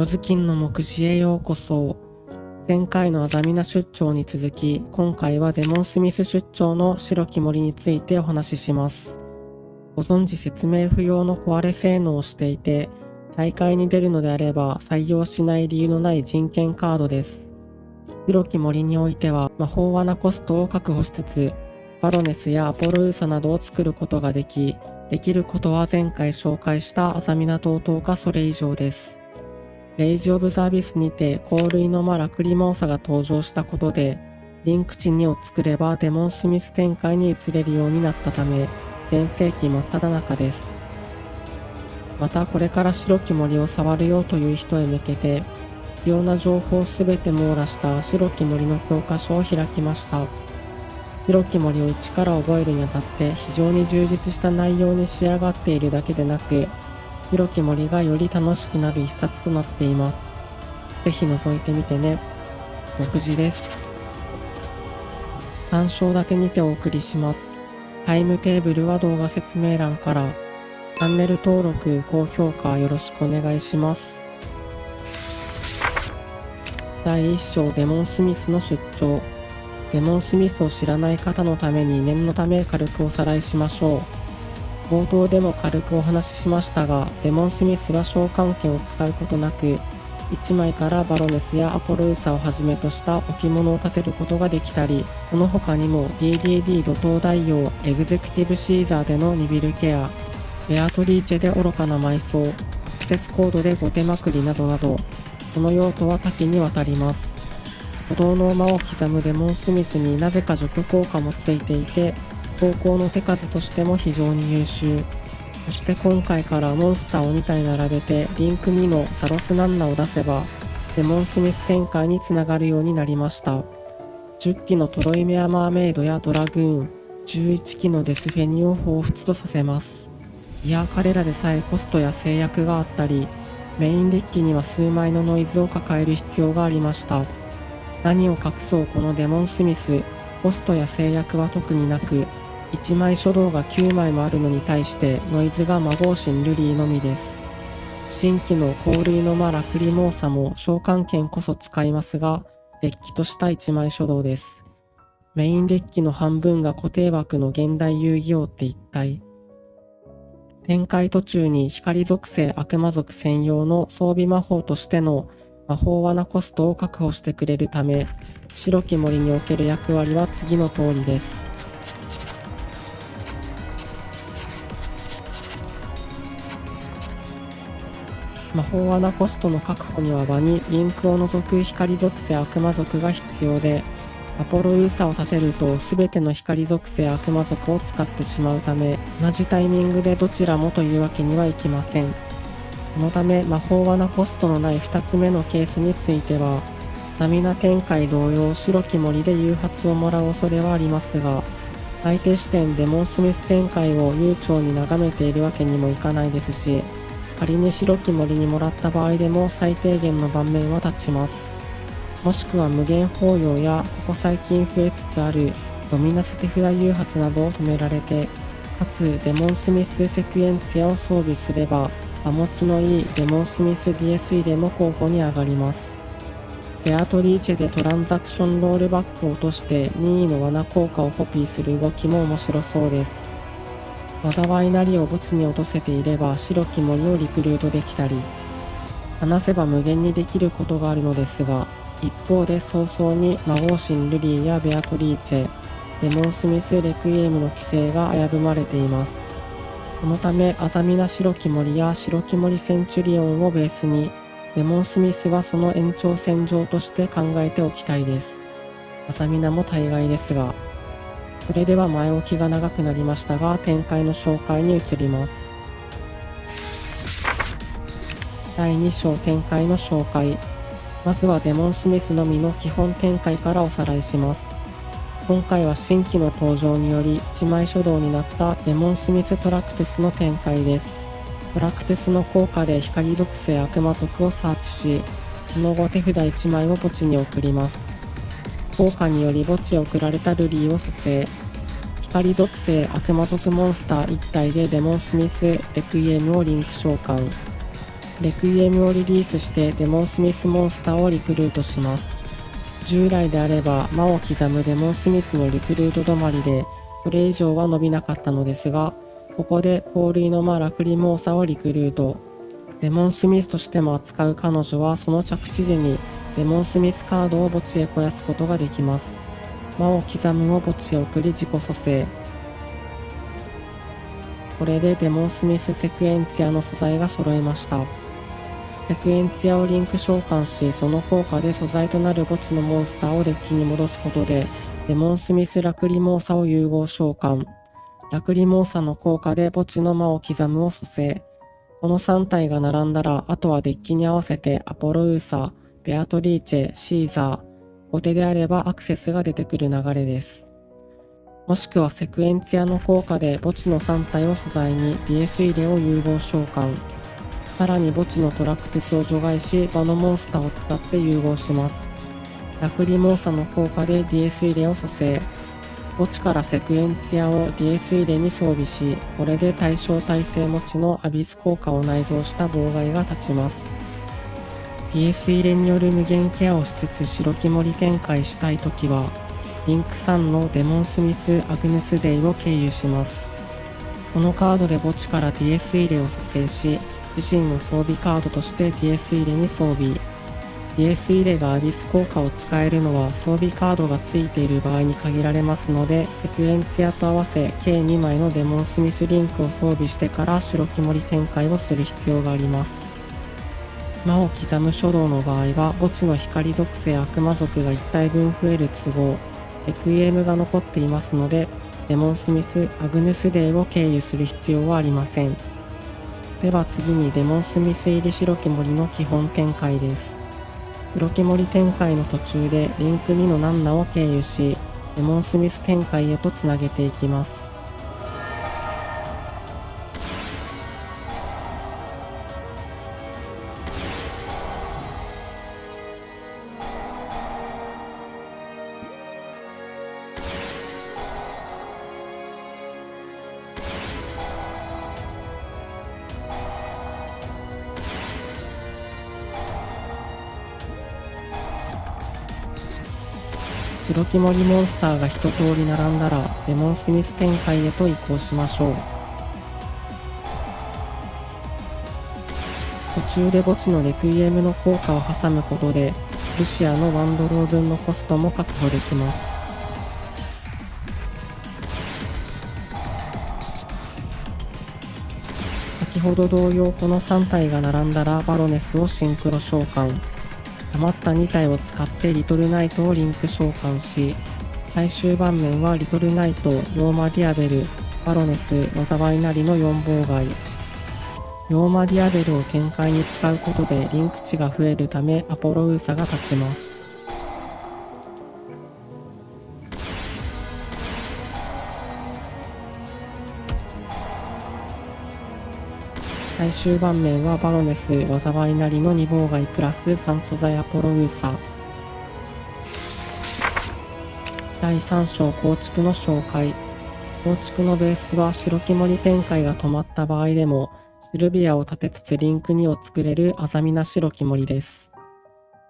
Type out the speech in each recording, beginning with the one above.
ロズキンの目次へようこそ。前回のアザミナ出張に続き、今回はデモンスミス出張の白き森についてお話しします。ご存知説明不要の壊れ性能をしていて、大会に出るのであれば採用しない理由のない人権カードです。白き森においては魔法罠コストを確保しつつ、バロネスやアポロウーサなどを作ることができることは前回紹介したアザミナ等々かそれ以上です。レイジ・オブ・ザ・アビスにて香類の魔ラクリモーサが登場したことで、リンク値2を作ればデモンスミス展開に移れるようになったため、全盛期真っ只中です。またこれから白き森を触るよという人へ向けて、必要な情報をすべて網羅した白き森の教科書を開きました。白き森を一から覚えるにあたって非常に充実した内容に仕上がっているだけでなく、白き森がより楽しくなる一冊となっています。ぜひ覗いてみてね。目次です。3章立てにてお送りします。タイムテーブルは動画説明欄から。チャンネル登録、高評価よろしくお願いします。第1章デモンスミスの出張。デモンスミスを知らない方のために念のため軽くおさらいしましょう。冒頭でも軽くお話ししましたが、デモンスミスは召喚剣を使うことなく、1枚からバロネスやアポロウーサをはじめとした置物を立てることができたり、この他にも DDD 怒涛大王、エグゼクティブシーザーでのニビルケア、ベアトリーチェで愚かな埋葬、アクセスコードで後手まくりなどなど、その用途は多岐にわたります。鼓動の間を刻むデモンスミスになぜか除去効果もついていて、投稿の手数としても非常に優秀。そして今回からモンスターを2体並べてリンク2のサロスナンナを出せば、デモンスミス展開につながるようになりました。10機のトロイメアマーメイドやドラグーン、11機のデスフェニを彷彿とさせます。いや、彼らでさえコストや制約があったり、メインデッキには数枚のノイズを抱える必要がありました。何を隠そうこのデモンスミス、コストや制約は特になく、1枚書道が9枚もあるのに対してノイズが魔導神ルリーのみです。新規の香類の魔ラクリモーサも召喚剣こそ使いますが、デッキとした1枚書道です。メインデッキの半分が固定枠の現代遊戯王って一体。展開途中に光属性悪魔族専用の装備魔法としての魔法罠コストを確保してくれるため、白き森における役割は次の通りです。魔法罠コストの確保には場にリンクを除く光属性悪魔族が必要で、アポロウーサを立てると全ての光属性悪魔族を使ってしまうため、同じタイミングでどちらもというわけにはいきません。このため魔法罠コストのない2つ目のケースについては、ザミナ展開同様白き森で誘発をもらう恐れはありますが、相手視点デモンスミス展開を悠長に眺めているわけにもいかないですし、仮に白き森にもらった場合でも最低限の盤面は立ちます。もしくは無限包容やここ最近増えつつあるドミナス手札誘発などを止められて、かつデモンスミスセクエンツィアを装備すれば、場持ちのいいデモンスミス DS 入れも候補に上がります。ベアトリーチェでトランザクションロールバックを落として任意の罠効果をコピーする動きも面白そうです。災いなりを墓地に落とせていれば白き森をリクルートできたり、話せば無限にできることがあるのですが、一方で早々に魔導神ルリーやベアトリーチェ、デモンスミスレクイエムの規制が危ぶまれています。このためアザミナ白き森や白き森センチュリオンをベースに、デモンスミスはその延長線上として考えておきたいです。アザミナも大概ですが。それでは前置きが長くなりましたが、展開の紹介に移ります。第2章展開の紹介。まずはデモンスミスのみの基本展開からおさらいします。今回は新規の登場により1枚書道になったデモンスミストラクテスの展開です。トラクテスの効果で光属性悪魔族をサーチし、その後手札1枚を墓地に送ります。効果により墓地へ送られたルリーを蘇生。光属性悪魔族モンスター1体でデモンスミスレクイエムをリンク召喚。レクイエムをリリースしてデモンスミスモンスターをリクルートします。従来であれば魔を刻むデモンスミスのリクルート止まりでそれ以上は伸びなかったのですが、ここで香類の魔ラクリモーサをリクルート。デモンスミスとしても扱う彼女はその着地時にデモンスミスカードを墓地へ肥やすことができます。魔を刻むを墓地へ送り自己蘇生。これでデモンスミスセクエンツィアの素材が揃いました。セクエンツィアをリンク召喚し、その効果で素材となる墓地のモンスターをデッキに戻すことで、デモンスミスラクリモーサを融合召喚。ラクリモーサの効果で墓地の魔を刻むを蘇生。この3体が並んだら、あとはデッキに合わせてアポロウーサ、ベアトリーチェ、シーザー、後手であればアクセスが出てくる流れです。もしくはセクエンツィアの効果で墓地の3体を素材に DS 入れを融合召喚。さらに墓地のトラクティスを除外し、場のモンスターを使って融合します。ラクリモーサの効果で DS 入れを蘇生。墓地からセクエンツィアを DS 入れに装備し、これで対象耐性持ちのアビス効果を内蔵した妨害が立ちます。DS 入れによる無限ケアをしつつ白肝り展開したいときは、リンク3のデモンスミス・アグネスデイを経由します。このカードで墓地から DS 入れを蘇生し、自身の装備カードとして DS 入れに装備。DS 入れがアビス効果を使えるのは装備カードが付いている場合に限られますので、セクエンツィアと合わせ計2枚のデモンスミスリンクを装備してから白肝り展開をする必要があります。魔を刻む書道の場合は墓地の光属性悪魔族が1体分増える都合、レクイエムが残っていますので、デモンスミス・アグネスデイを経由する必要はありません。では次にデモンスミス入り白肝りの基本展開です。白肝り展開の途中でリンク2のナンナを経由し、デモンスミス展開へとつなげていきます。白肝りモンスターが一通り並んだらデモンスミス展開へと移行しましょう。途中で墓地のレクイエムの効果を挟むことでルシアのワンドロー分のコストも確保できます。先ほど同様この3体が並んだらバロネスをシンクロ召喚。余った2体を使ってリトルナイトをリンク召喚し、最終盤面はリトルナイト、ヨーマディアベル、バロネス、災いなりの4妨害。ヨーマディアベルを展開に使うことでリンク値が増えるためアポロウーサが立ちます。最終盤面はバロネス、災いなりの2妨害プラス3素材アポロウーサ。第3章構築の紹介。構築のベースは白肝り展開が止まった場合でもシルビアを立てつつリンク2を作れるアザミな白肝りです。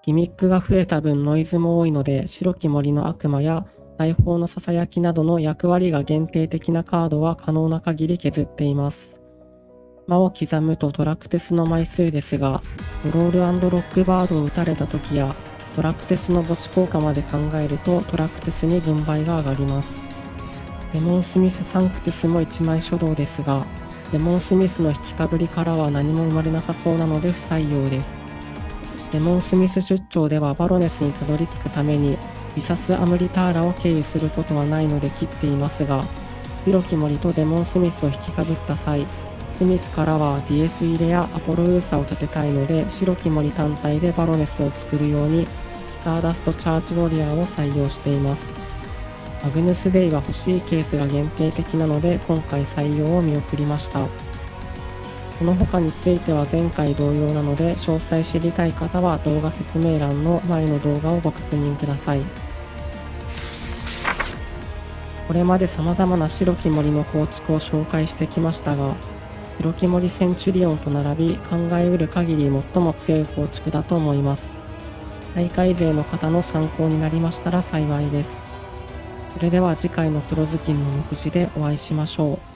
ギミックが増えた分ノイズも多いので白肝りの悪魔や大砲のささやきなどの役割が限定的なカードは可能な限り削っています。魔を刻むとトラクテスの枚数ですが、ドロール&ロックバードを打たれた時やトラクテスの墓地効果まで考えるとトラクテスに軍配が上がります。デモンスミス・サンクティスも1枚書道ですが、デモンスミスの引きかぶりからは何も生まれなさそうなので不採用です。デモンスミス出張ではバロネスにたどり着くためにビサス・アムリターラを経由することはないので切っていますが、白肝りとデモンスミスを引きかぶった際、スミスからは DS 入れやアポロウーサを立てたいので白肝り単体でバロネスを作るようにスターダストチャージウォリアーを採用しています。アグヌスデイは欲しいケースが限定的なので今回採用を見送りました。この他については前回同様なので詳細知りたい方は動画説明欄の前の動画をご確認ください。これまで様々な白肝りの構築を紹介してきましたが、黒木森センチュリオンと並び、考えうる限り最も強い構築だと思います。大会勢の方の参考になりましたら幸いです。それでは次回の黒ずきんの目次でお会いしましょう。